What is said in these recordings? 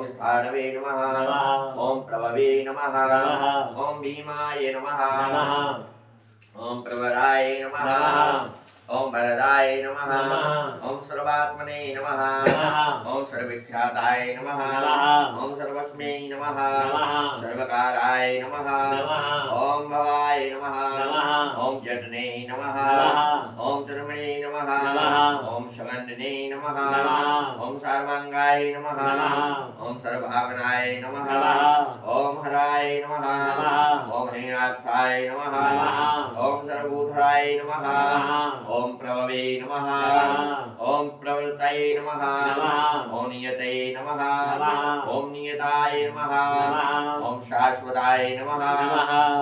ओम स्थाणवे नमः ओम प्रभवे नमः ओम भीमाय नमः ओम प्रवराय नमः ओम वरदाय नमः ओम सर्वात्मने नमः ओम सर्वविख्याताय नमः ओम सर्वस्मै नमः सर्वकाराय नमः ओम भवाय नमः ओम जटने नमः ओम चर्मणे नमः ओम शगन्ने नमः ओम सर्वांगाय नमः ओम सर्वभावनाय नमः ओम हराय नमः ओम हिरण्याक्षाय नमः ओम सर्वभूधराय नमः ओम प्रभवे नमः ओम प्रवृत्ताय नमः ओम नियते नमः ओम नियताय नमः ओम शाश्वताय नमः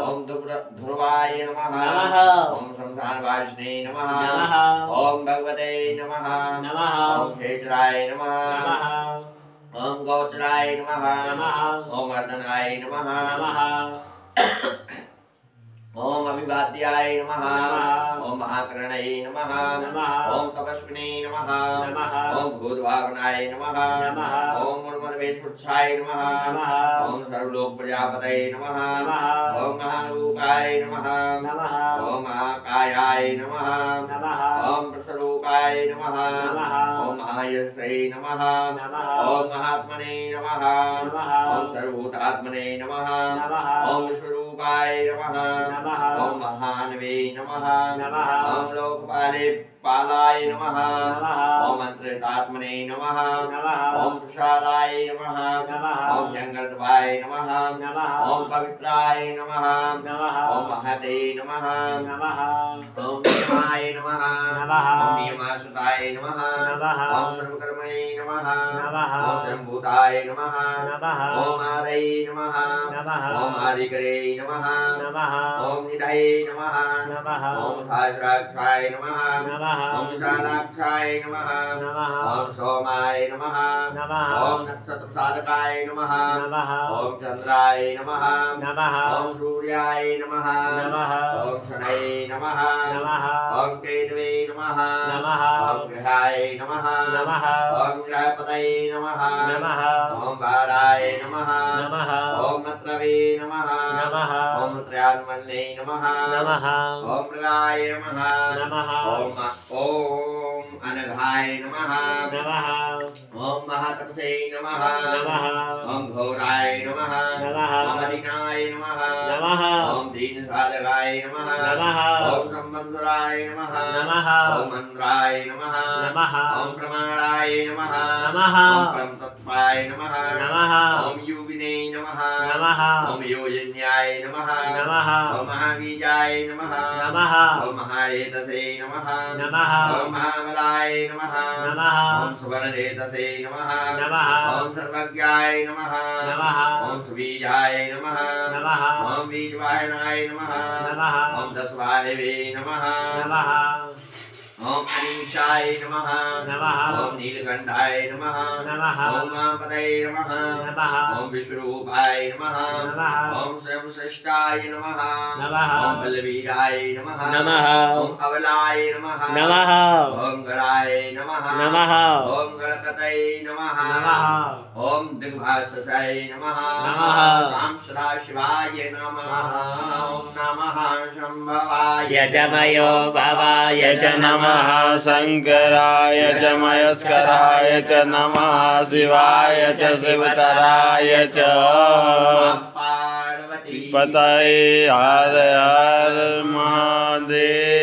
ओम ध्रुवाय नमः ओम संसारवासिने नमः ओम भगवते नमः ओम खेचराय नमः ओम गोचराय नमः ओम वर्धनाय नमः ओम अभिवाद्याय नमः ओम महाकरणाय नमः ओम तपस्विने नमः ओम भूतभावनाय नमः ओम उन्मदवेशुच्छाय नमः ओम सर्वलोक प्रजापतये नमः ओम महारूपाय नमः ओम महाकायाय नमः ओम प्रसरूपाय नमः ओम महायशे नमः ओम महात्मने नमः ओम सर्वभूतात्मने नमः ओम विश्वरूपाय नमः ओम महानवे नमः ओम लोकपाले पालाय नमः ओम मंत्रितात्मने नमः ओम प्रसादाय नमः ओम जंगर्दवाय नमः ओम पवित्राय नमः ओम महते नमः ओम नियमाय नमः ओम नियमासुताय नमः ओम सर्वकर्मणे नमः ओम सर्वभूताय नमः ओम आदये नमः ओम आदिकरे नमः ओम निधये नमः ओम सहस्राक्षाय नमः ओम विशालाक्षाय नमः ओम सोमाय नमः ओम नक्षत्रसाधकाय नमः ओम चंद्राय नमः ओम सूर्याय नमः ओम शनये नमः ओम केतवे नमः ओम ग्रहाय नमः ओम ग्रहपतये नमः ओम वाराय नमः ओम मत्रवे नमः ओम त्रयान्मन्ये नमः ओम मृगाय नमः ओम अनघाय नमः ओम महातपसे नमः ओम घोराय नमः ओम अधिनाय नमः ओम दीनसाधकाय नमः ओम संवत्सराय नमः ओम मंत्राय नमः ओम प्रमाणाय नमः ओम परमतत्त्वाय नमः ओम योगिने नमः ओम योजन्याय नमः ओम महाबीजाय नमः ओम महारेतसे नमः ओम महाबलाय नमः ओम सुवर्णरेतसे नमः ओम सर्वज्ञाय नमः ओम सुबीजाय नमः ओम बीजवाहनाय नमः ओम दशवाहवे नमः ओम अनिशाय नमः ओम नीलकंठाय नमः ओम महापतये नमः ओम विश्वरूपाय नमः ओम स्वयंश्रेष्ठाय नमः ओम बलवीराय नमः ओम अबलाय नमः ओम गणाय नमः ओम गणपतये नमः ओम दिग्भाससाय नमः शाम सदाशिवाय नमः ओम नमः शंभवाय यजमयो भवाय च नमः शंकराय च मयस्कराय च नमः शिवाय च शिवतराय च पतये हर हर महादेव।